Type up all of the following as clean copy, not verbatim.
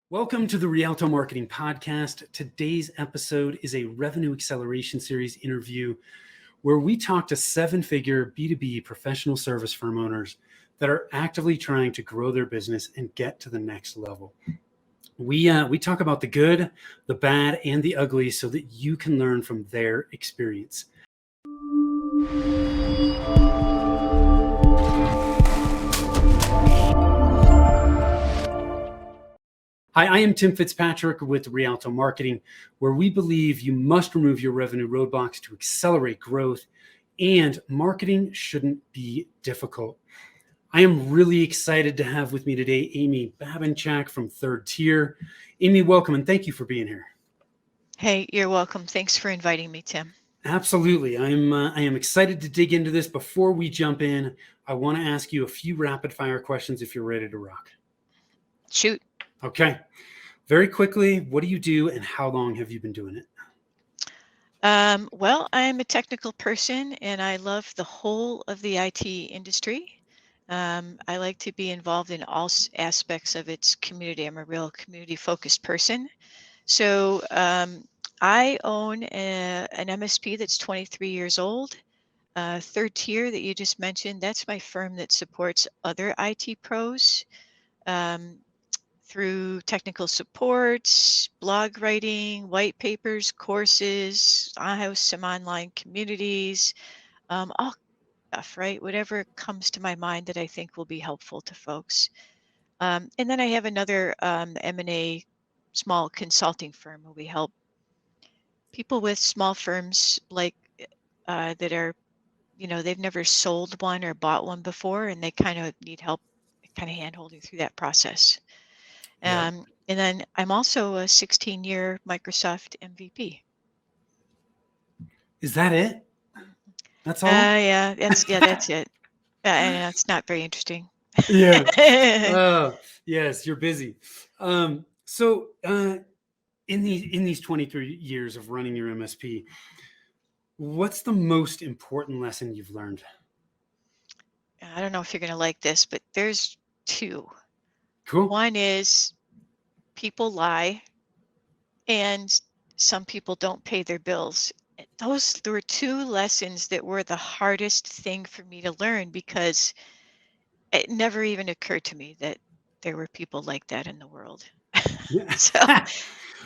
Welcome to the Rialto Marketing Podcast. Today's episode is a revenue acceleration series interview where we talk to seven-figure B2B professional service firm owners that are actively trying to grow their business and get to the next level. We talk about the good, the bad, and the ugly so that you can learn from their experience. Hi, I am Tim Fitzpatrick with Rialto Marketing, where we believe you must remove your revenue roadblocks to accelerate growth, and marketing shouldn't be difficult. I am really excited to have with me today Amy Babinchak from Third Tier. Amy, welcome, and thank you for being here. Hey, you're welcome. Thanks for inviting me, Tim. Absolutely. I am excited to dig into this. Before we jump in, I want to ask you a few rapid fire questions if you're ready to rock. Shoot. Okay. Very quickly, what do you do and how long have you been doing it? Well, I'm a technical person and I love the whole of the IT industry. I like to be involved in all aspects of its community. I'm a real community-focused person. So I own an MSP that's 23 years old. Third Tier that you just mentioned, that's my firm that supports other IT pros. Through technical support, blog writing, white papers, courses. I host some online communities, all stuff, right? Whatever comes to my mind that I think will be helpful to folks. And then I have another M&A small consulting firm where we help people with small firms like that are, they've never sold one or bought one before, and they kind of need help, kind of hand-holding through that process. Yeah. And then I'm also a 16-year Microsoft MVP. Is that it? That's all? Yeah, that's it. And that's not very interesting. Yeah. Yes, you're busy. So in these 23 years of running your MSP, what's the most important lesson you've learned? I don't know if you're going to like this, but there's two. Cool. One is people lie and some people don't pay their bills. There were two lessons that were the hardest thing for me to learn because it never even occurred to me that there were people like that in the world. So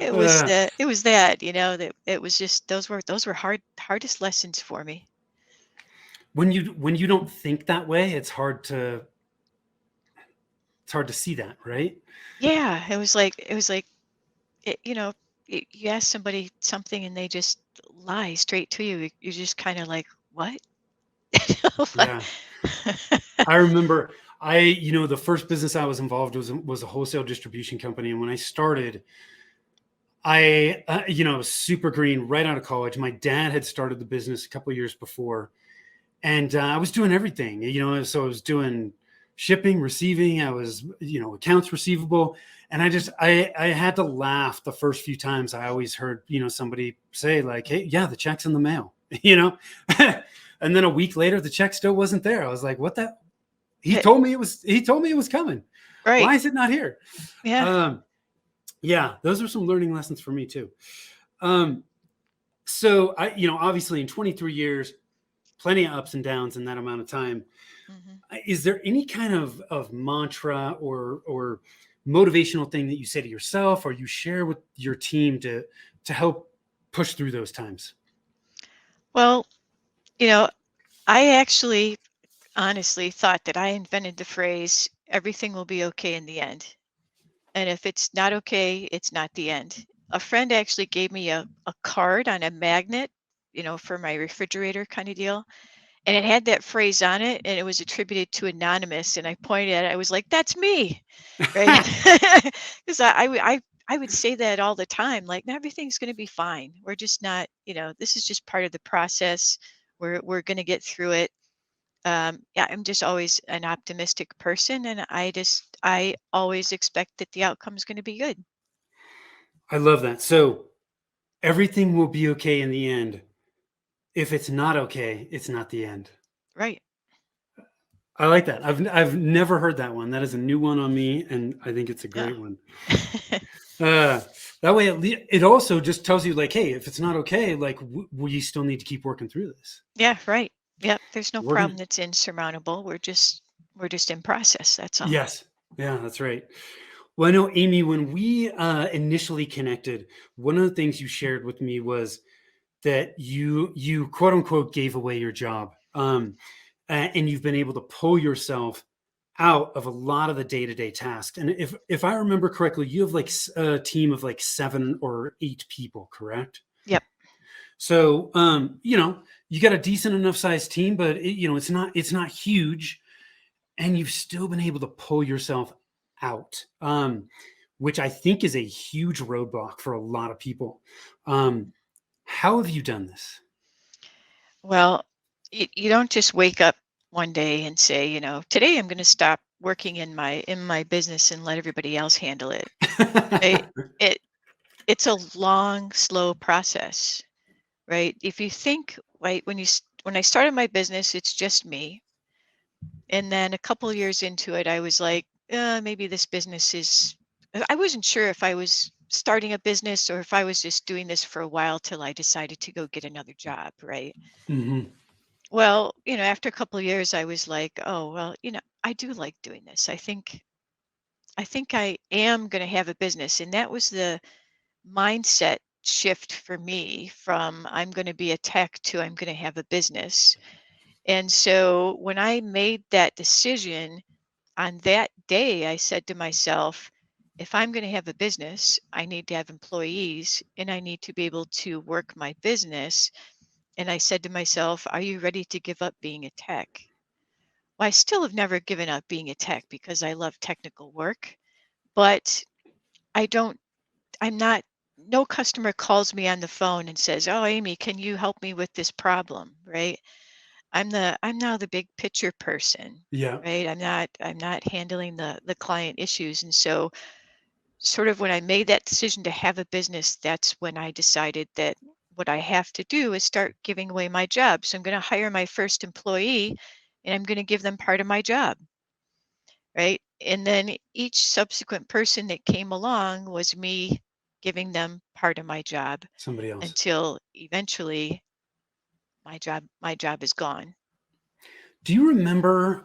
it was Uh, that that it was just those were hardest lessons for me. when you don't think that way, it's hard to see that, right? Yeah, it was like you ask somebody something and they just lie straight to you. You're just kind of like, what? Like, Yeah. I remember the first business I was involved was a wholesale distribution company, and when I started, I was super green right out of college. My dad had started the business a couple of years before, and I was doing everything. So I was doing shipping, receiving. I was accounts receivable, and I had to laugh the first few times. I always heard somebody say like, "Hey, yeah, the check's in the mail," and then a week later, the check still wasn't there. I was like, "What the?" He told me it was coming. right. Why is it not here? Yeah. Yeah, those are some learning lessons for me too. So obviously in 23 years, plenty of ups and downs in that amount of time. Hmm. Is there any kind of mantra or motivational thing that you say to yourself or you share with your team to help push through those times? Well, you know, I actually honestly thought that I invented the phrase, everything will be okay in the end. And if it's not okay, it's not the end. A friend actually gave me a card on a magnet, for my refrigerator kind of deal. And it had that phrase on it and it was attributed to anonymous. And I pointed at it, I was like, that's me. Right. Because I would say that all the time, like everything's going to be fine. We're just not, this is just part of the process. We're going to get through it. Yeah, I'm just always an optimistic person, and I always expect that the outcome is going to be good. I love that. So everything will be okay in the end. If it's not okay, it's not the end. Right. I like that. I've never heard that one. That is a new one on me, and I think it's a Yeah. great one. Uh, that way, it also just tells you like, hey, if it's not okay, like we still need to keep working through this. Yeah, right. Yep. There's no We're gonna problem that's insurmountable. We're just in process. That's all. Yes, yeah, that's right. Well, I know, Amy, when we initially connected, one of the things you shared with me was that you quote unquote gave away your job, and you've been able to pull yourself out of a lot of the day-to-day tasks. And if I remember correctly, you have like a team of like 7 or 8 people, correct? Yep. So you got a decent enough sized team, but it's not huge, and you've still been able to pull yourself out, which I think is a huge roadblock for a lot of people. How have you done this? Well, you don't just wake up one day and say, today I'm going to stop working in my business and let everybody else handle it. Right? It it's a long, slow process, right? If you think, right, when I started my business, it's just me, and then a couple years into it, I was like, maybe this business is. I wasn't sure if I was starting a business or if I was just doing this for a while till I decided to go get another job, right? Hmm. Well, after a couple of years, I was like, oh, well, I do like doing this. I think I am going to have a business. And that was the mindset shift for me from I'm going to be a tech to I'm going to have a business. And so when I made that decision on that day, I said to myself, if I'm going to have a business, I need to have employees and I need to be able to work my business. And I said to myself, are you ready to give up being a tech? Well, I still have never given up being a tech because I love technical work, but I don't, I'm not, no customer calls me on the phone and says, "Oh, Amy, can you help me with this problem?" Right? I'm now the big picture person, Yeah, right? I'm not handling the client issues. And so sort of when I made that decision to have a business, that's when I decided that what I have to do is start giving away my job. So I'm going to hire my first employee and I'm going to give them part of my job, right? And then each subsequent person that came along was me giving them part of my job somebody else. until eventually my job is gone. Do you remember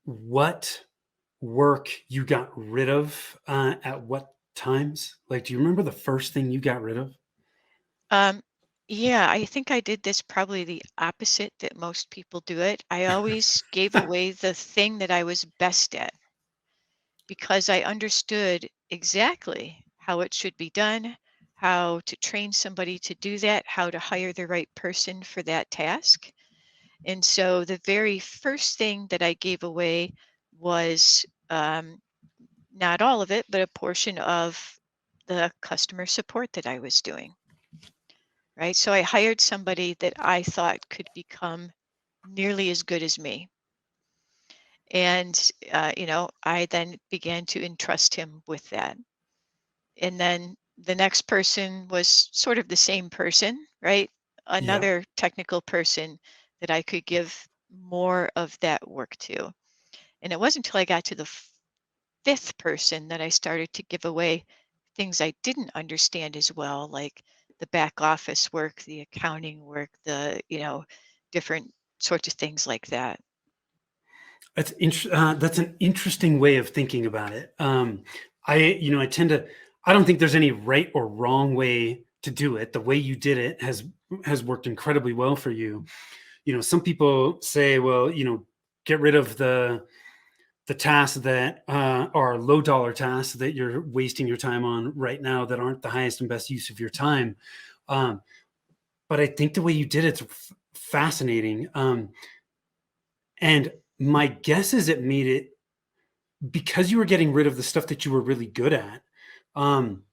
what work you got rid of at what times? Like, do you remember the first thing you got rid of? Um, yeah, I think I did this probably the opposite that most people do it. I always gave away the thing that I was best at because I understood exactly how it should be done, how to train somebody to do that, how to hire the right person for that task. And so the very first thing that I gave away was not all of it, but a portion of the customer support that I was doing. Right. So I hired somebody that I thought could become nearly as good as me. And, I then began to entrust him with that. And then the next person was sort of the same person, right? Yeah, Another technical person that I could give more of that work to. And it wasn't until I got to the fifth person that I started to give away things I didn't understand as well, like the back office work, the accounting work, different sorts of things like that. that's an interesting way of thinking about it. I tend to. I don't think there's any right or wrong way to do it. The way you did it has worked incredibly well for you. Some people say, well, get rid of the tasks that are low dollar tasks that you're wasting your time on right now that aren't the highest and best use of your time. Um, but I think the way you did it's fascinating. And my guess is it made it because you were getting rid of the stuff that you were really good at. Um,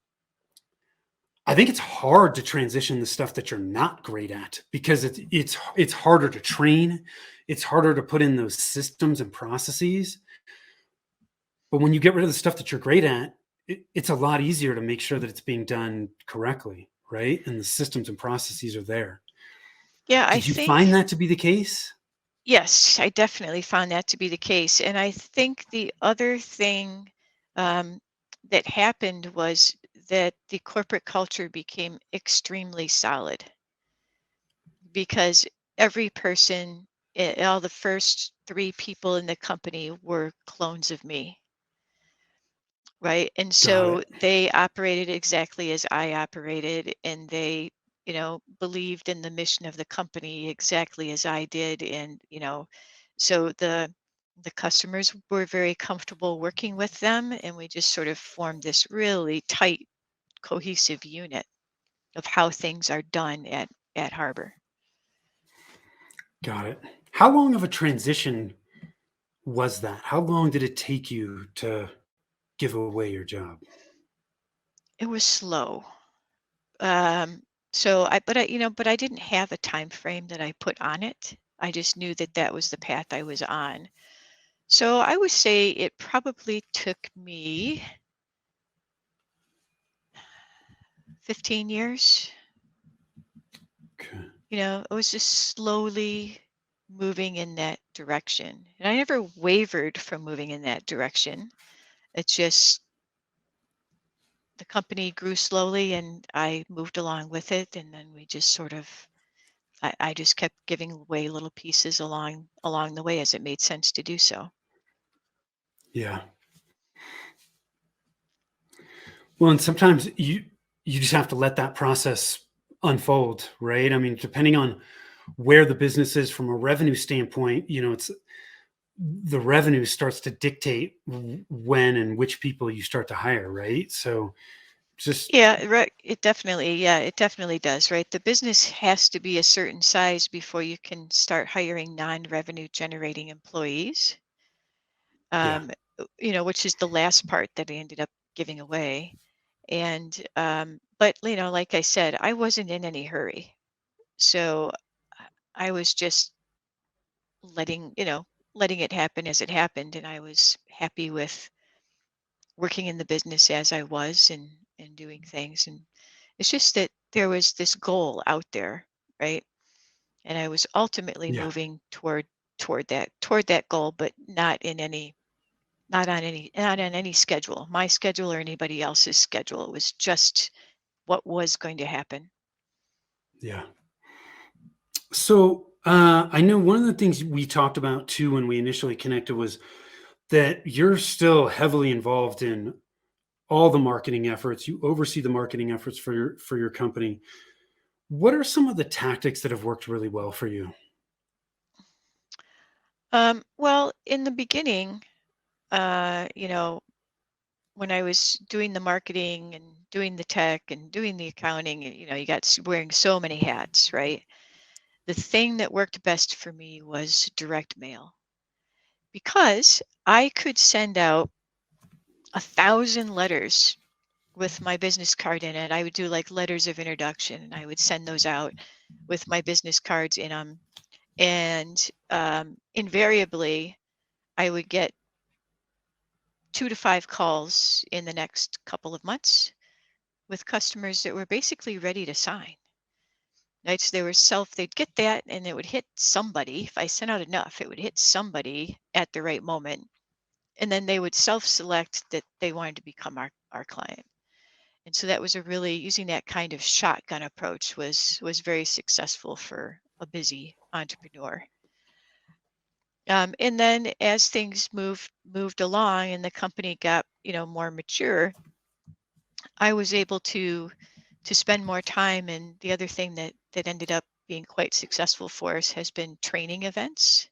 I think it's hard to transition the stuff that you're not great at because it's harder to train. It's harder to put in those systems and processes. But when you get rid of the stuff that you're great at, it's a lot easier to make sure that it's being done correctly, right? And the systems and processes are there. Yeah, I Did you find think that to be the case? Yes, I definitely found that to be the case. And I think the other thing um, that happened was that the corporate culture became extremely solid because every person, all the first three people in the company were clones of me, right? And Got so it. they operated exactly as I operated, and they, believed in the mission of the company exactly as I did. And, so the customers were very comfortable working with them, and we just sort of formed this really tight, cohesive unit of how things are done at Harbor. Got it. How long of a transition was that? How long did it take you to give away your job? It was slow. Um, but I didn't have a time frame that I put on it. I just knew that that was the path I was on. So I would say it probably took me 15 years. Okay. It was just slowly moving in that direction. And I never wavered from moving in that direction. It's just the company grew slowly and I moved along with it. And then we just sort of I just kept giving away little pieces along the way as it made sense to do so. Yeah. Well, and sometimes you just have to let that process unfold, right? I mean, depending on where the business is from a revenue standpoint, it's the revenue starts to dictate when and which people you start to hire, right? So just Yeah, right. It definitely does, right? The business has to be a certain size before you can start hiring non-revenue generating employees. yeah, Um, which is the last part that I ended up giving away. And but like I said, I wasn't in any hurry. So I was just letting it happen as it happened, and I was happy with working in the business as I was and doing things. And it's just that there was this goal out there, right? And I was ultimately yeah, moving toward that goal, but not on any schedule, my schedule or anybody else's schedule. It was just what was going to happen. yeah. So I know one of the things we talked about too when we initially connected was that you're still heavily involved in all the marketing efforts. You oversee the marketing efforts for your company. What are some of the tactics that have worked really well for you? Well, in the beginning, when I was doing the marketing and doing the tech and doing the accounting, you got wearing so many hats, right? The thing that worked best for me was direct mail because I could send out 1,000 letters with my business card in it. I would do like letters of introduction and I would send those out with my business cards in them. And invariably, I would get 2 to 5 calls in the next couple of months with customers that were basically ready to sign. Right? So they'd get that and it would hit somebody. If I sent out enough, it would hit somebody at the right moment. And then they would self-select that they wanted to become our client. And so that was a really using that kind of shotgun approach was very successful for a busy entrepreneur. And then as things moved along and the company got more mature, I was able to spend more time. And the other thing that ended up being quite successful for us has been training events.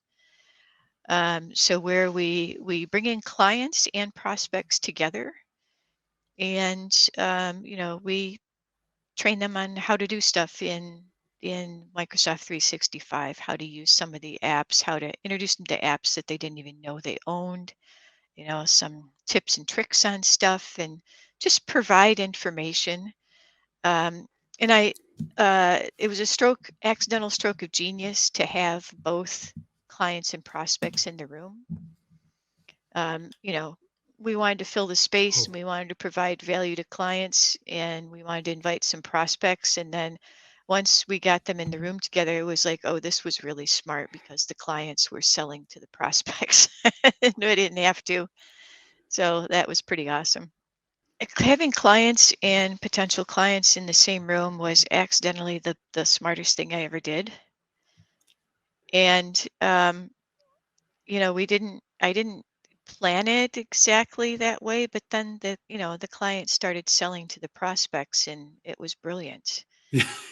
So where we bring in clients and prospects together, and we train them on how to do stuff in Microsoft 365, how to use some of the apps, how to introduce them to apps that they didn't even know they owned, some tips and tricks on stuff, and just provide information. Um, and it was a accidental stroke of genius to have both clients and prospects in the room. Um, you know, we wanted to fill the space Oh, and we wanted to provide value to clients and we wanted to invite some prospects. And then once we got them in the room together, it was like, oh, this was really smart because the clients were selling to the prospects and we didn't have to. So that was pretty awesome. Having clients and potential clients in the same room was accidentally the smartest thing I ever did. And I didn't plan it exactly that way, but then the client started selling to the prospects and it was brilliant,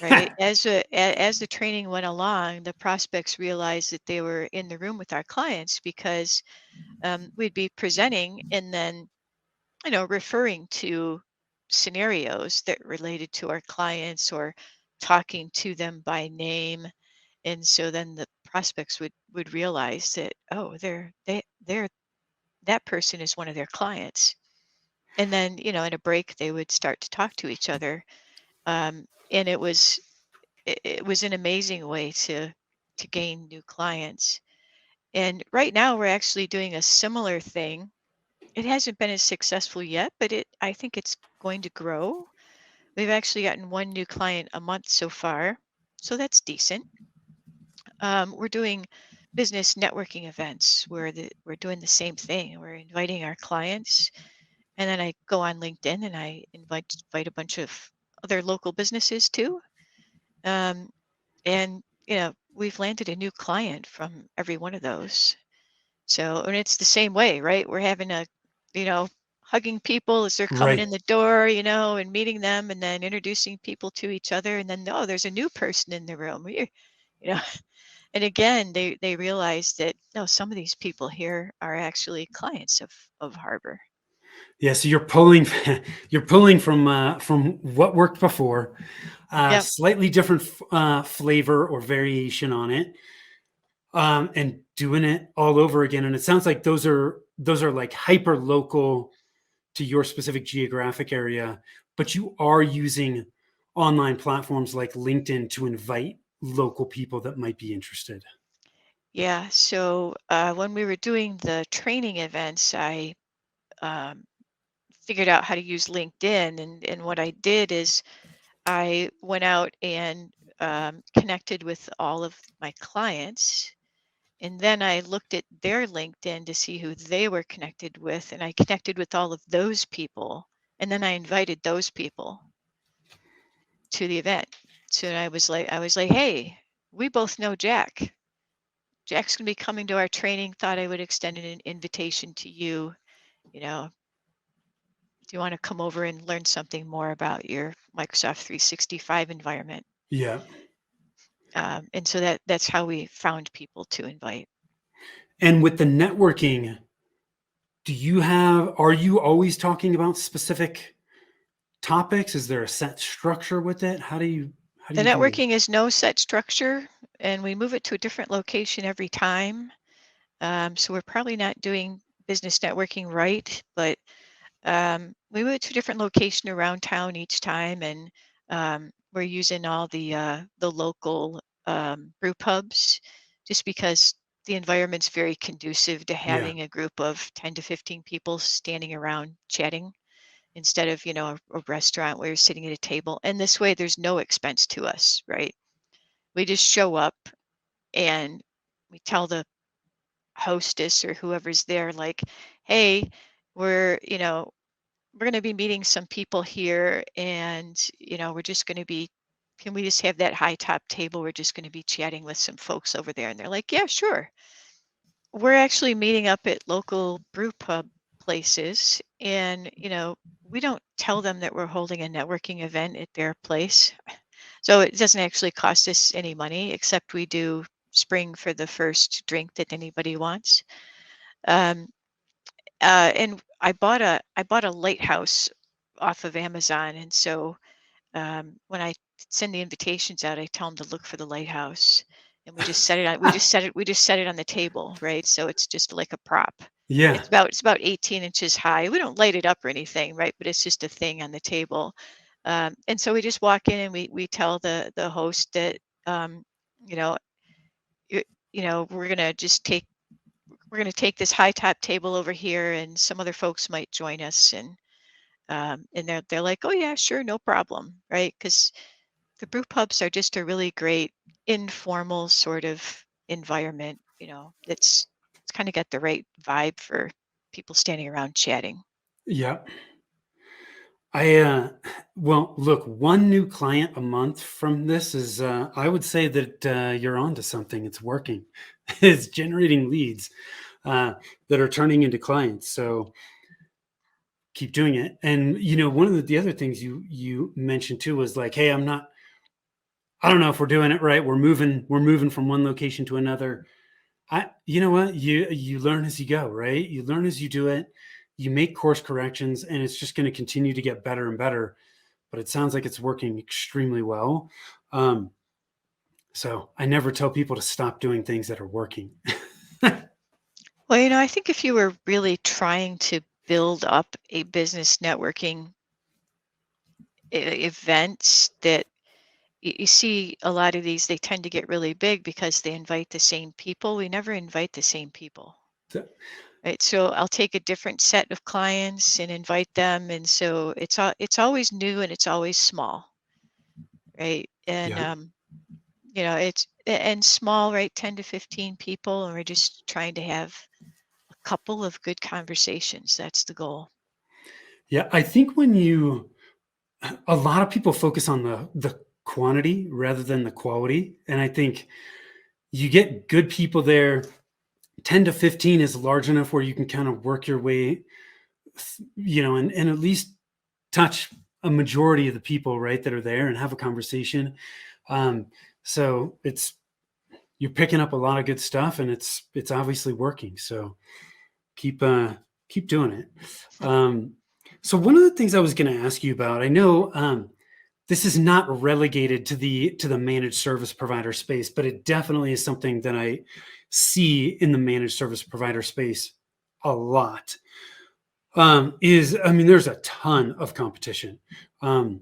right? As the training went along, the prospects realized that they were in the room with our clients because we'd be presenting and then, referring to scenarios that related to our clients or talking to them by name. And so then the prospects would realize that, oh, they're that person is one of their clients. And then, in a break, they would start to talk to each other. And it was an amazing way to gain new clients. And right now, we're actually doing a similar thing. It hasn't been as successful yet, but I think it's going to grow. We've actually gotten one new client a month so far, so that's decent. We're doing business networking events where we're doing the same thing. We're inviting our clients, and then I go on LinkedIn and I invite a bunch of other local businesses too. Um, and we've landed a new client from every one of those. So, and it's the same way, right? We're having you know, hugging people as they're coming Right. in the door, and meeting them and then introducing people to each other. And then, oh, there's a new person in the room. You know, and again, they realize that, no, some of these people here are actually clients of Harbor. Yeah. So you're pulling from what worked before, Yep. slightly different flavor or variation on it, and doing it all over again. And it sounds like those are like hyper local to your specific geographic area, but you are using online platforms like LinkedIn to invite local people that might be interested. Yeah. So when we were doing the training events, I um, figured out how to use LinkedIn. And what I did is I went out and connected with all of my clients. And then I looked at their LinkedIn to see who they were connected with. And I connected with all of those people. And then I invited those people to the event. So I was like, hey, we both know Jack. Jack's going to be coming to our training. Thought I would extend an invitation to you. You know, do you want to come over and learn something more about your Microsoft 365 environment? Yeah. And so that's how we found people to invite. And with the networking, are you always talking about specific topics? Is there a set structure with it? How do The you do it? networking is no set structure, and we move it to a different location every time. So we're probably not doing business networking right, but we move it to a different location around town each time, and we're using all the local brew pubs, just because the environment's very conducive to Yeah. having a group of 10 to 15 people standing around chatting instead of a restaurant where you're sitting at a table. And this way, there's no expense to us, right? We just show up and we tell the hostess or whoever's there, like, hey, we're going to be meeting some people here, and we're just going to be, can we just have that high top table? We're just going to be chatting with some folks over there. And they're like, yeah, sure. We're actually meeting up at local brew pub places, and we don't tell them that we're holding a networking event at their place. So it doesn't actually cost us any money, except we do spring for the first drink that anybody wants. Um, and I bought a lighthouse off of Amazon, and so when I send the invitations out, I tell them to look for the lighthouse, and we just set it on. We just set it on the table, right? So it's just like a prop. Yeah. It's about 18 inches high. We don't light it up or anything, right? But it's just a thing on the table. And so we just walk in and we tell the host that um, you know you, we're gonna take this high top table over here, and some other folks might join us, and they're like, oh yeah, sure, no problem, right? Because the brew pubs are just a really great informal sort of environment, it's kind of got the right vibe for people standing around chatting. Yeah. I well, look, one new client a month from this is I would say that you're onto something. It's working. It's generating leads uh, that are turning into clients. So keep doing it. And one of the other things you mentioned too was like, hey, I don't know if we're doing it right. We're moving from one location to another. You know what? You learn as you go, right? You learn as you do it. You make course corrections, and it's just going to continue to get better and better. But it sounds like it's working extremely well. Um, so I never tell people to stop doing things that are working. Well, I think if you were really trying to build up a business networking event that you see a lot of these, they tend to get really big because they invite the same people. We never invite the same people, So, right? So I'll take a different set of clients and invite them, and so it's always new and it's always small, right? And yeah, and small, right? 10 to 15 people, and we're just trying to have a couple of good conversations. That's the goal. yeah. I think a lot of people focus on the quantity rather than the quality, and I think you get good people there. 10 to 15 is large enough where you can kind of work your way, and at least touch a majority of the people, right, that are there and have a conversation. Um, so you're picking up a lot of good stuff, and it's obviously working. So keep keep doing it. Um, so one of the things I was going to ask you about, I know this is not relegated to the managed service provider space, but it definitely is something that I see in the managed service provider space a lot. Is I mean, there's a ton of competition. Um,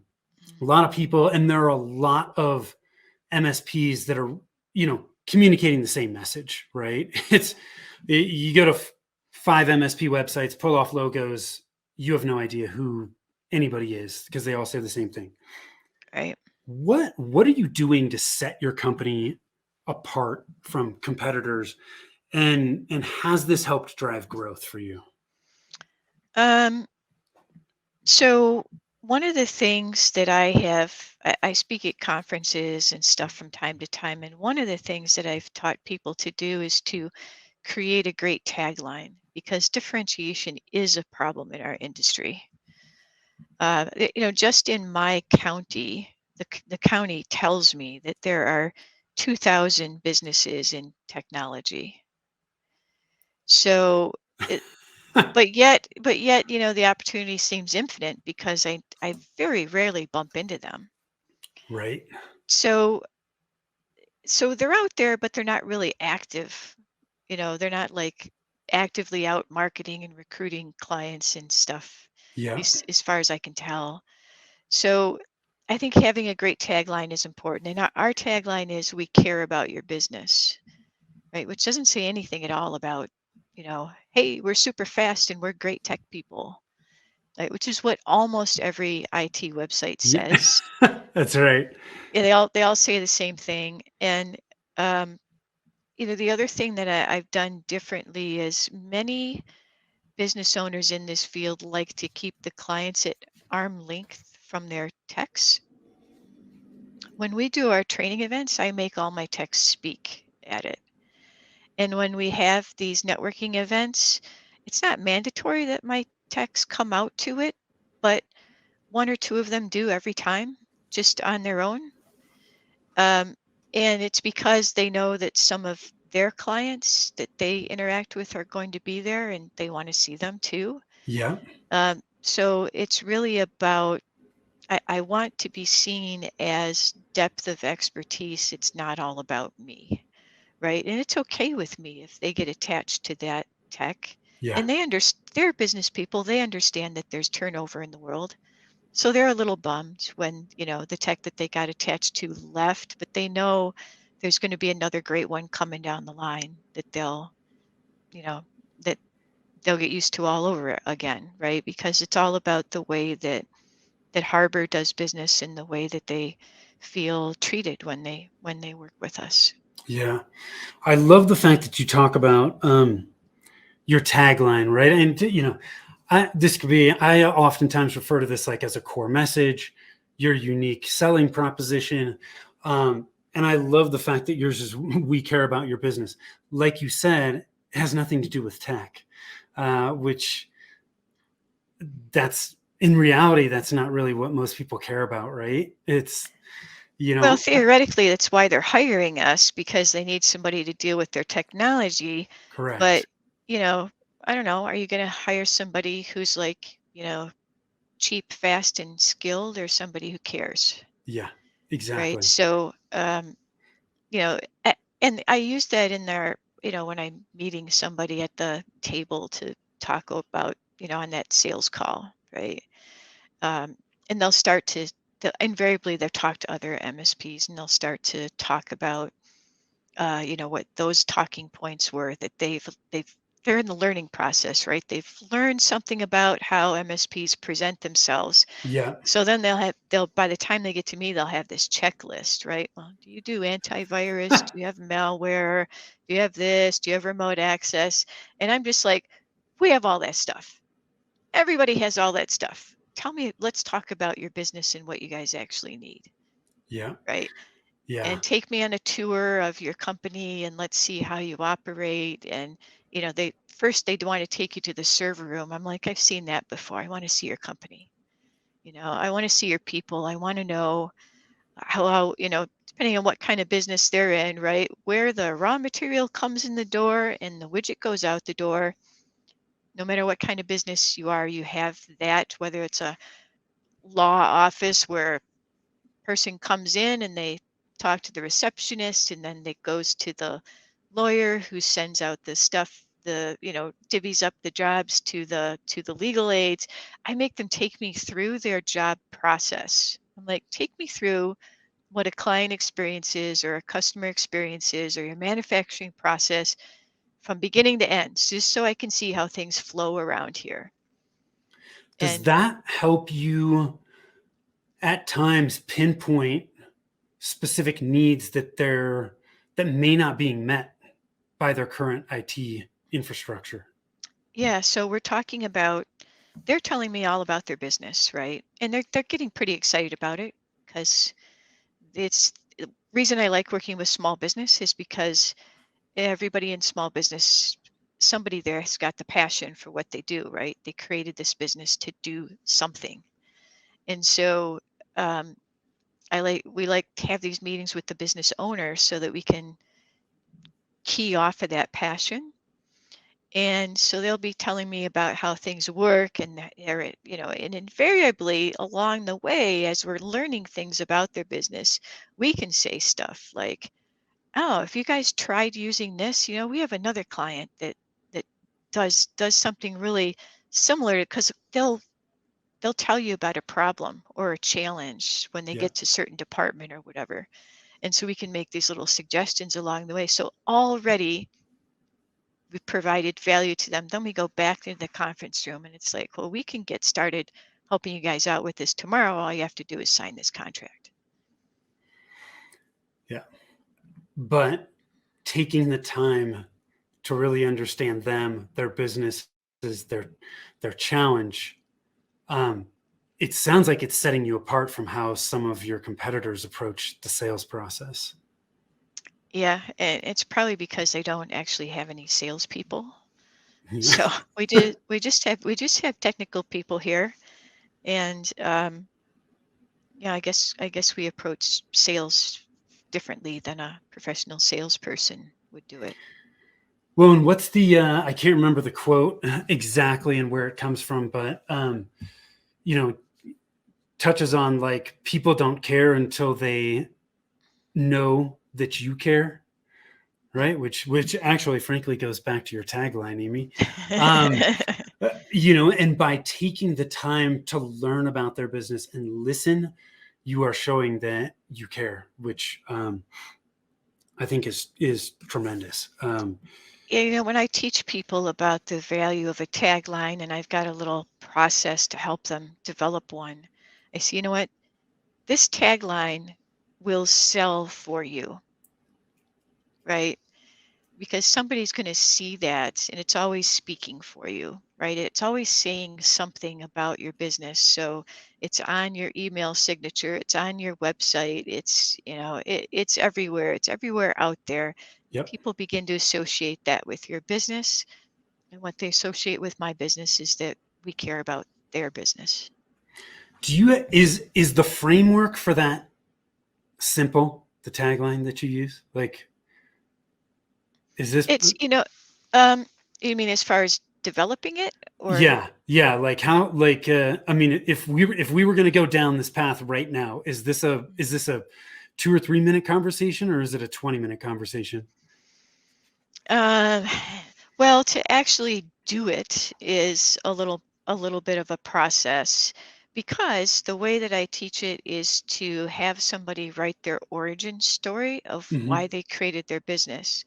a lot of people, and there are a lot of MSPs that are, communicating the same message, right? You go to five MSP websites, pull off logos, you have no idea who anybody is because they all say the same thing. Right. What are you doing to set your company apart from competitors, and has this helped drive growth for you? Um, so one of the things that I speak at conferences and stuff from time to time, and one of the things that I've taught people to do is to create a great tagline because differentiation is a problem in our industry. Just in my county, the county tells me that there are 2,000 businesses in technology. So, it, but yet, the opportunity seems infinite because I very rarely bump into them. Right. So, so they're out there, but they're not really active. They're not like actively out marketing and recruiting clients and stuff, at Yeah. least as far as I can tell. So I think having a great tagline is important. And our tagline is "We care about your business," right? Which doesn't say anything at all about, hey, we're super fast and we're great tech people, right? Which is what almost every IT website Yeah. says. That's right. Yeah, they all say the same thing. And um, the other thing that I've done differently is many business owners in this field like to keep the clients at arm length from their techs. When we do our training events, I make all my techs speak at it. And when we have these networking events, it's not mandatory that my techs come out to it, but one or two of them do every time, just on their own. Um, and it's because they know that some of their clients that they interact with are going to be there and they want to see them too. Yeah. So it's really about, I want to be seen as depth of expertise. It's not all about me, right? And it's okay with me if they get attached to that tech. Yeah. And they're business people. They understand that there's turnover in the world. So they're a little bummed when, the tech that they got attached to left, but they know there's going to be another great one coming down the line that you know, that they'll get used to all over again, right? Because it's all about the way that Harbor does business and the way that they feel treated when they work with us. Yeah. I love the fact that you talk about your tagline, right? And this could be. I oftentimes refer to this like as a core message, your unique selling proposition, and I love the fact that yours is "We care about your business." Like you said, it has nothing to do with tech, which that's in reality that's not really what most people care about, right? It's you Well, know theoretically, that's why they're hiring us because they need somebody to deal with their technology. But, correct. you know, I don't know, are you going to hire somebody who's like, cheap, fast, and skilled, or somebody who cares, Yeah, right? exactly. So, you know, and I use that in there, when I'm meeting somebody at the table to talk about, on that sales call, right? Um, and invariably they'll talk to other MSPs and they'll start to talk about, what those talking points were that they're in the learning process, right? They've learned something about how MSPs present themselves. Yeah. So then they'll by the time they get to me, they'll have this checklist, right? Well, do you do antivirus? Do you have malware? Do you have this? Do you have remote access? And I'm just like, we have all that stuff. Everybody has all that stuff. Tell me, let's talk about your business and what you guys actually need, Yeah. right? Yeah. And take me on a tour of your company and let's see how you operate. And, they'd want to take you to the server room. I'm like, I've seen that before. I want to see your company. I want to see your people. I want to know how, depending on what kind of business they're in, right? Where the raw material comes in the door and the widget goes out the door. No matter what kind of business you are, you have that, whether it's a law office where person comes in and they talk to the receptionist and then it goes to the lawyer who sends out the stuff, divvies up the jobs to the legal aides. I make them take me through their job process. I'm like, take me through what a client experience is or a customer experience is or your manufacturing process from beginning to end, just so I can see how things flow around here. Does And that help you at times pinpoint specific needs that may not being met by their current IT infrastructure? yeah, so we're talking about, they're telling me all about their business, right? And they're getting pretty excited about it because it's the reason I like working with small business is because everybody in small business, somebody there has got the passion for what they do, right? They created this business to do something. And so um, we like to have these meetings with the business owner so that we can key off of that passion. And so they'll be telling me about how things work and and invariably along the way, as we're learning things about their business, we can say stuff like, oh, if you guys tried using this, we have another client that does something really similar, because they'll tell you about a problem or a challenge when they Yeah. get to certain department or whatever. And so we can make these little suggestions along the way. So already we provided value to them. Then we go back into the conference room and it's like, well, we can get started helping you guys out with this tomorrow. All you have to do is sign this contract. Yeah. But taking the time to really understand them, their businesses, their challenge, um, it sounds like it's setting you apart from how some of your competitors approach the sales process. Yeah, and it's probably because they don't actually have any salespeople. Yeah. So we just have technical people here, and yeah, I guess we approach sales differently than a professional salesperson would do it. Well, and what's I can't remember the quote exactly and where it comes from, but you know, touches on like people don't care until they know that you care, right? Which actually, frankly, goes back to your tagline, Amy. Um, and by taking the time to learn about their business and listen, you are showing that you care, which I think is tremendous. Yeah, when I teach people about the value of a tagline and I've got a little process to help them develop one, I say, you know what? This tagline will sell for you, right? Because somebody's going to see that and it's always speaking for you, right? It's always saying something about your business. So it's on your email signature, it's on your website, it's, it's everywhere. It's everywhere out there. Yep. People begin to associate that with your business. And what they associate with my business is that we care about their business. Do you is the framework for that simple? The tagline that you use, like, is this? It's, um, you mean as far as developing it or Yeah. Like how? Like, I mean, if we were going to go down this path right now, is this a 2 or 3 minute conversation, or is it a 20-minute conversation? Um, well, to actually do it is a little bit of a process because the way that I teach it is to have somebody write their origin story of Hmm. why they created their business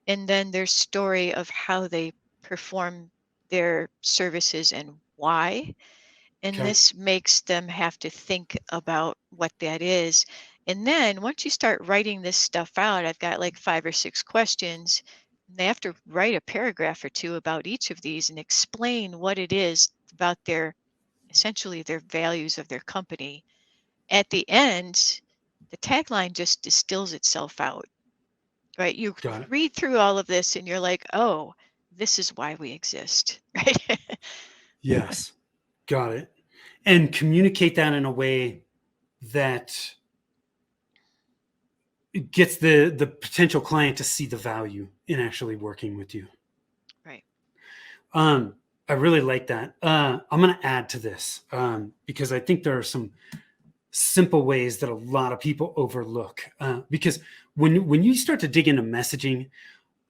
and then their story of how they perform their services and why. And Okay. this makes them have to think about what that is. And then once you start writing this stuff out, I've got like 5 or 6 questions. And they have to write a paragraph or two about each of these and explain what it is about their essentially their values of their company. At the end, the tagline just distills itself out, right? You Got it. read through all of this and you're like, oh, this is why we exist, right? Yes. Got it. And communicate that in a way that gets the potential client to see the value in actually working with you. Right. Um, I really like that. I'm going to add to this because I think there are some simple ways that a lot of people overlook. Because when you start to dig into messaging,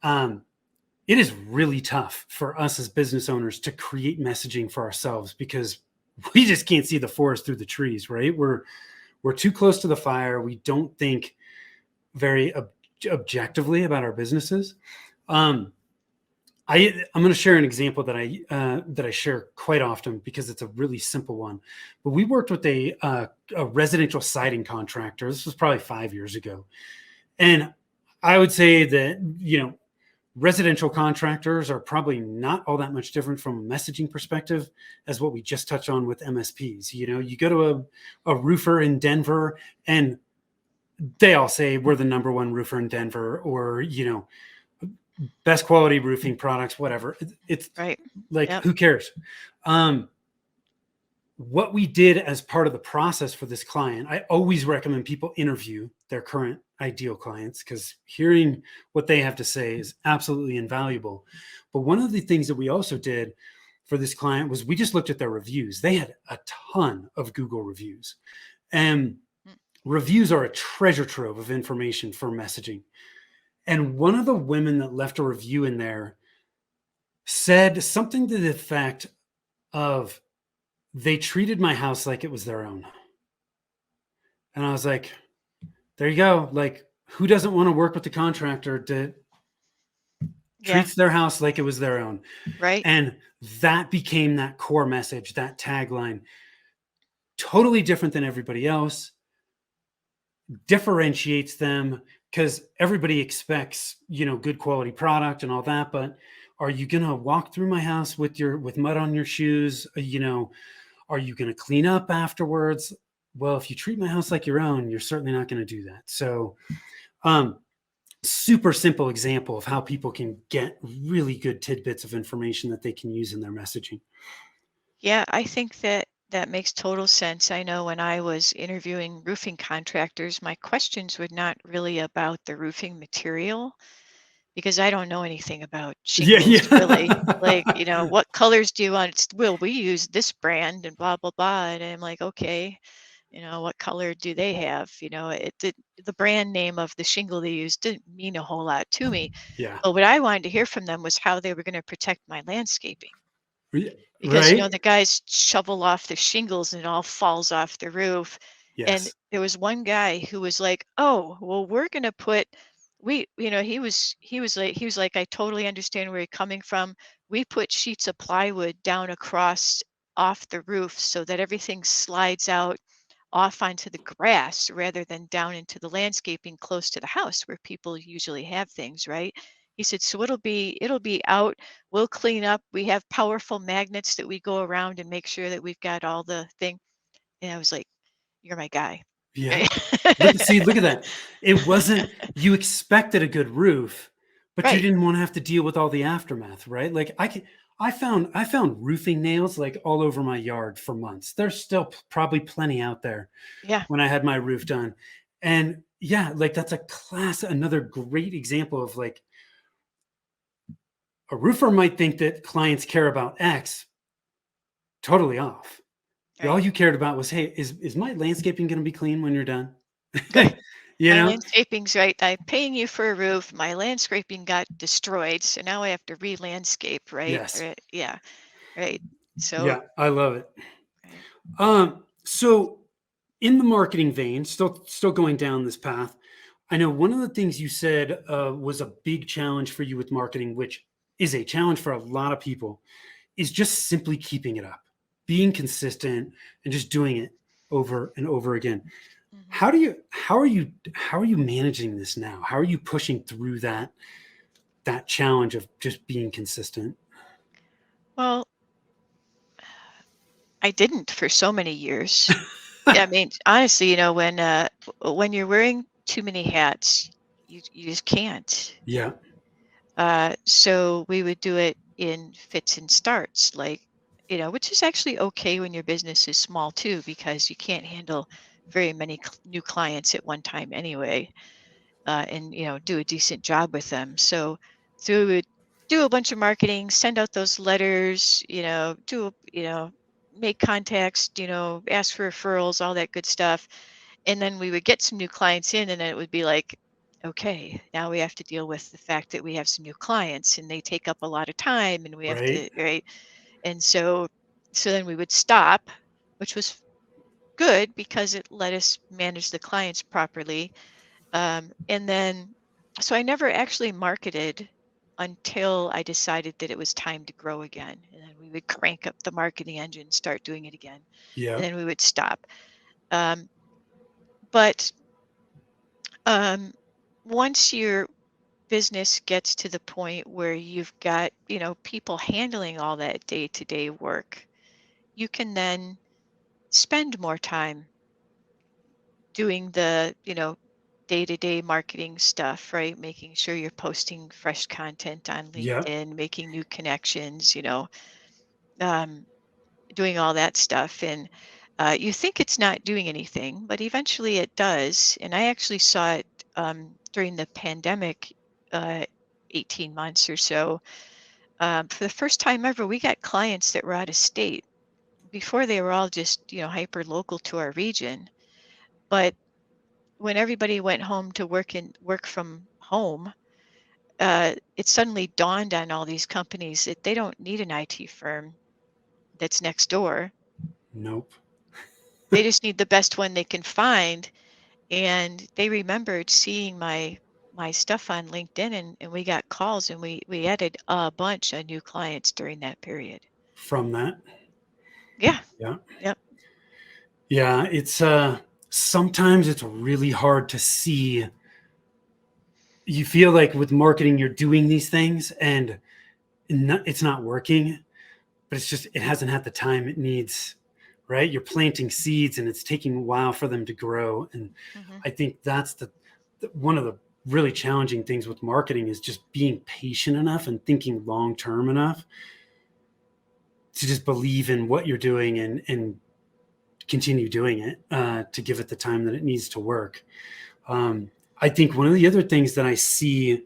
um, it is really tough for us as business owners to create messaging for ourselves because we just can't see the forest through the trees, right? We're too close to the fire. We don't think very objectively about our businesses. Um, I'm going to share an example that I share quite often because it's a really simple one. But we worked with a residential siding contractor. This was probably 5 years ago, and I would say that residential contractors are probably not all that much different from a messaging perspective as what we just touched on with MSPs. You go to a roofer in Denver, and they all say we're the number one roofer in Denver, or best quality roofing products, whatever. It's Right. like, Yep. who cares? Um, what we did as part of the process for this client, I always recommend people interview their current ideal clients because hearing what they have to say is absolutely invaluable. But one of the things that we also did for this client was we just looked at their reviews. They had a ton of Google reviews, and Mm. reviews are a treasure trove of information for messaging. And one of the women that left a review in there said something to the effect of, they treated my house like it was their own. And I was like, there you go. Like, who doesn't want to work with the contractor that Yeah. treats their house like it was their own? Right. And that became that core message, that tagline, totally different than everybody else, differentiates them because everybody expects, good quality product and all that. But are you going to walk through my house with mud on your shoes? Are you going to clean up afterwards? Well, if you treat my house like your own, you're certainly not going to do that. So, um, super simple example of how people can get really good tidbits of information that they can use in their messaging. Yeah, I think that that makes total sense. I know when I was interviewing roofing contractors, my questions were not really about the roofing material because I don't know anything about Yeah, shingles really. Like, yeah. what colors do you want? Well, we use this brand and blah, blah, blah. And I'm like, okay, what color do they have? The brand name of the shingle they use didn't mean a whole lot to me. Yeah. But what I wanted to hear from them was how they were going to protect my landscaping. Because Right. the guys shovel off the shingles and it all falls off the roof. And Yes. there was one guy who was like, oh, well, we're gonna put we he was like, I totally understand where you're coming from. We put sheets of plywood down across off the roof so that everything slides out off onto the grass rather than down into the landscaping close to the house where people usually have things, right? He said, so it'll be out. We'll clean up. We have powerful magnets that we go around and make sure that we've got all the thing. And I was like, you're my guy. Yeah. Right. Look at that. It wasn't, you expected a good roof, but you Right. didn't want to have to deal with all the aftermath, right? Like I found roofing nails like all over my yard for months. There's still probably plenty out there Yeah. when I had my roof done. And yeah, like that's another great example of like a roofer might think that clients care about X, totally off. All Right. you cared about was, hey, is my landscaping going to be clean when you're done? Right. You My know? landscaping's right. I'm paying you for a roof. My landscaping got destroyed, so now I have to re-landscape, right? Yes. Right. Yeah. Right. So, Yeah, I love it. right. So in the marketing vein, still going down this path, I know one of the things you said was a big challenge for you with marketing, which is a challenge for a lot of people, is just simply keeping it up, being consistent, and just doing it over and over again. Mhm. How are you managing this now? How are you pushing through that challenge of just being consistent? Well, I didn't for so many years. I mean, honestly, when you're wearing too many hats, you just can't. Yeah, So we would do it in fits and starts, like, which is actually okay when your business is small too, because you can't handle very many new clients at one time anyway, and do a decent job with them. So we would do a bunch of marketing, send out those letters, make contacts, ask for referrals, all that good stuff, and then we would get some new clients in, and then it would be like, okay, now we have to deal with the fact that we have some new clients and they take up a lot of time, and we have right. to, right? And so then we would stop, which was good because it let us manage the clients properly. And then so I never actually marketed until I decided that it was time to grow again, and then we would crank up the marketing engine, start doing it again, Yeah, and then we would stop. Um, but um, once your business gets to the point where you've got, people handling all that day-to-day work, you can then spend more time doing the, day-to-day marketing stuff, right? Making sure you're posting fresh content on yeah, LinkedIn, making new connections, um, doing all that stuff. And you think it's not doing anything, but eventually it does. And I actually saw it during the pandemic, uh, 18 months or so. For the first time ever, we got clients that were out of state. Before, they were all just, hyper local to our region. But when everybody went home to work from home, it suddenly dawned on all these companies that they don't need an IT firm that's next door. nope. They just need the best one they can find. And they remembered seeing my stuff on LinkedIn, and we got calls, and we added a bunch of new clients during that period. From that. Yeah. Yeah. Yep. Yeah, it's sometimes it's really hard to see. You feel like with marketing you're doing these things and it's not working, but it hasn't had the time it needs, right? You're planting seeds and it's taking a while for them to grow. And Hmm. I think that's one of the really challenging things with marketing is just being patient enough and thinking long term enough to just believe in what you're doing and continue doing it, to give it the time that it needs to work. I think one of the other things that I see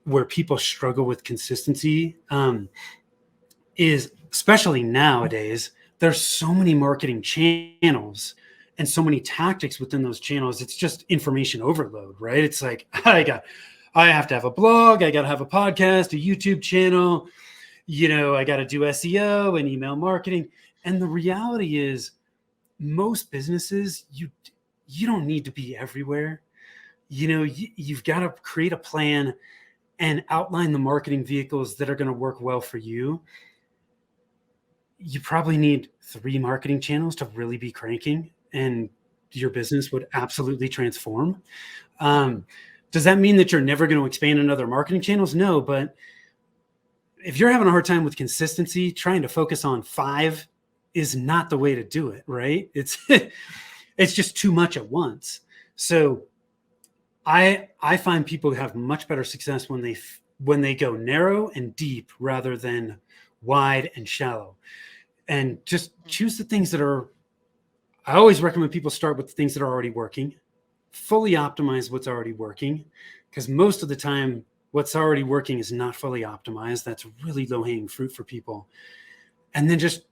where people struggle with consistency, is, especially nowadays, there's so many marketing channels and so many tactics within those channels. It's just information overload, right? It's like I have to have a blog, I got to have a podcast, a YouTube channel, I got to do SEO and email marketing. And the reality is, most businesses, you don't need to be everywhere. You've got to create a plan and outline the marketing vehicles that are going to work well for you. You probably need 3 marketing channels to really be cranking, and your business would absolutely transform. Um, does that mean that you're never going to expand in other marketing channels? No, but if you're having a hard time with consistency, trying to focus on 5 is not the way to do it, right? It's just too much at once. So I find people have much better success when they go narrow and deep rather than wide and shallow. And just choose the things that are. I always recommend people start with the things that are already working, fully optimize what's already working, because most of the time what's already working is not fully optimized. That's really low-hanging fruit for people. And then just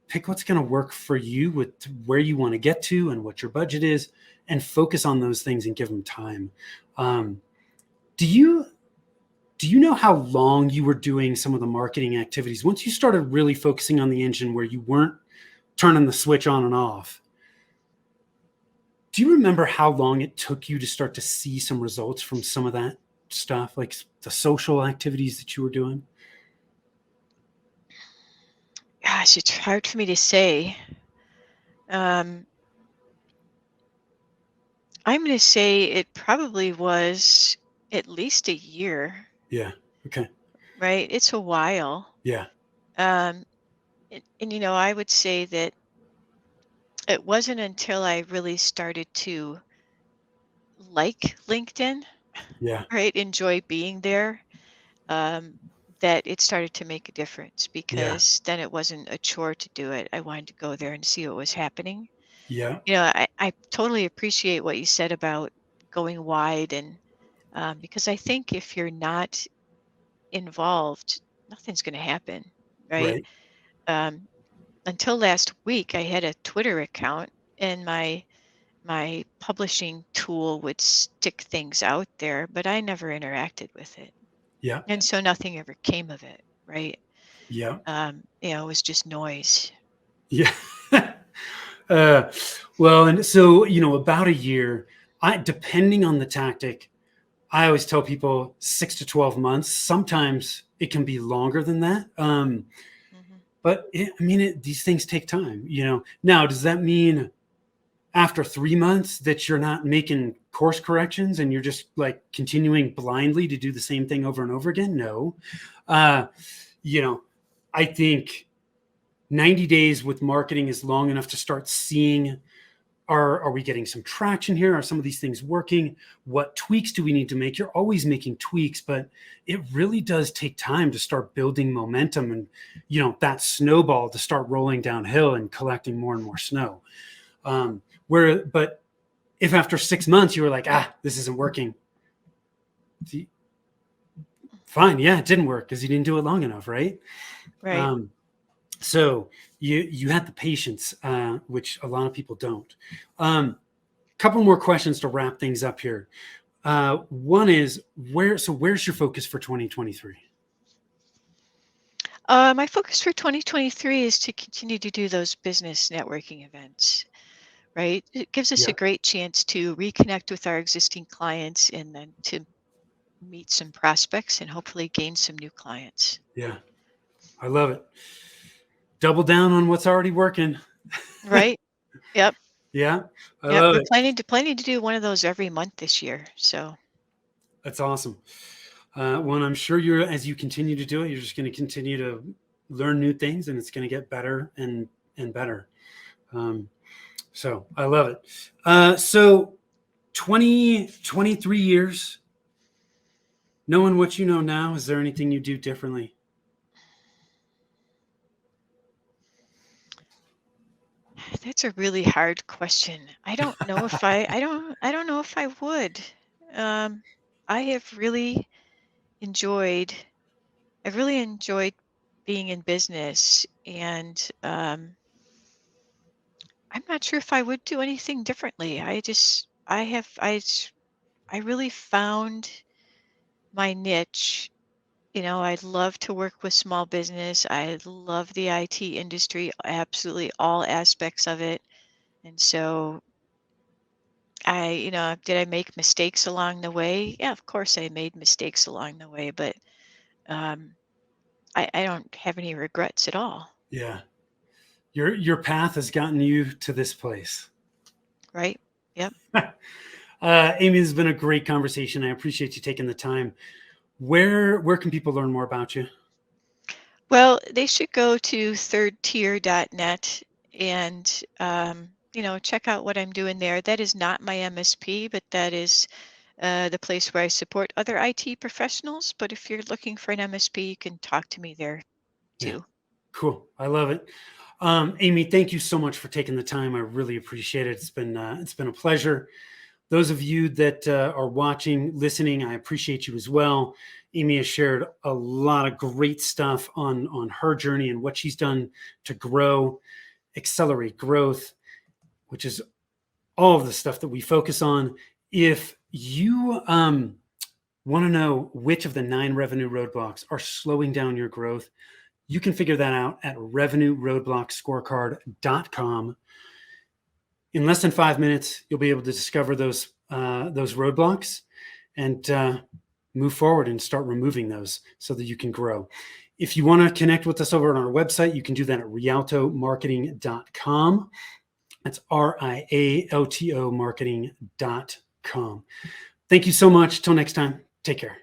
pick what's going to work for you with where you want to get to and what your budget is, and focus on those things and give them time. Um, do you know how long you were doing some of the marketing activities once you started really focusing on the engine where you weren't turning the switch on and off? Do you remember how long it took you to start to see some results from some of that stuff, like the social activities that you were doing? Gosh, it's hard for me to say. Um, I'm going to say it probably was at least a year, Yeah. Okay. right? It's a while. Yeah. Um, and I would say that it wasn't until I really started to like LinkedIn, Yeah. right? Enjoy being there, um, that it started to make a difference, Yeah. because then it wasn't a chore to do it. I wanted to go there and see what was happening. Yeah. I totally appreciate what you said about going wide, and because I think if you're not involved, nothing's going to happen, right? Right. Um, until last week, I had a Twitter account, and my publishing tool would stick things out there, but I never interacted with it, Yeah. and so nothing ever came of it, right? Yeah. It was just noise. Yeah. uh, well, and so, about a year, depending on the tactic, I always tell people 6 to 12 months. Sometimes it can be longer than that. Hmm. But these things take time, Now, does that mean after 3 months that you're not making course corrections and you're just like continuing blindly to do the same thing over and over again? No. Uh, you know, I think 90 days with marketing is long enough to start seeing, are we getting some traction here? Are some of these things working? What tweaks do we need to make? You're always making tweaks, but it really does take time to start building momentum and, that snowball to start rolling downhill and collecting more and more snow. But if after 6 months you were like, this isn't working, fine. Yeah, it didn't work because you didn't do it long enough, right? Right. Um, so you had the patience, which a lot of people don't. Couple more questions to wrap things up here. One is where's your focus for 2023? My focus for 2023 is to continue to do those business networking events, right? It gives us a Yeah, great chance to reconnect with our existing clients, and then to meet some prospects and hopefully gain some new clients. yeah, I love it. Double down on what's already working. Right? Yep. Yeah, I Yep. love We're it. planning to do one of those every month this year. So, That's awesome. Well, I'm sure as you continue to do it, you're just going to continue to learn new things, and it's going to get better and better. Um, so I love it. So 23 years, knowing what you know now, is there anything you do differently? that's a really hard question. I don't know if I would. Um, I have really enjoyed I've really enjoyed being in business, and I'm not sure if I would do anything differently. I really found my niche. I'd love to work with small business. I love the IT industry, absolutely all aspects of it. And so did I make mistakes along the way? Yeah, of course I made mistakes along the way, but um, I don't have any regrets at all. Yeah, your path has gotten you to this place. Right? Yep. Amy, this has been a great conversation. I appreciate you taking the time. Where can people learn more about you? Well, they should go to thirdtier.net and check out what I'm doing there. That is not my MSP, but that is the place where I support other IT professionals. But if you're looking for an MSP, you can talk to me there Yeah, too. cool. I love it. Amy, thank you so much for taking the time. I really appreciate it. It's been a pleasure. Those of you that are watching, listening, I appreciate you as well. Amy has shared a lot of great stuff on her journey and what she's done to grow, accelerate growth, which is all of the stuff that we focus on. If you want to know which of the 9 revenue roadblocks are slowing down your growth, you can figure that out at revenueroadblockscorecard.com. In less than 5 minutes, you'll be able to discover those roadblocks and move forward and start removing those so that you can grow. If you want to connect with us over on our website, you can do that at rialtomarketing.com. That's RIALTO marketing.com. Thank you so much. Till next time, take care.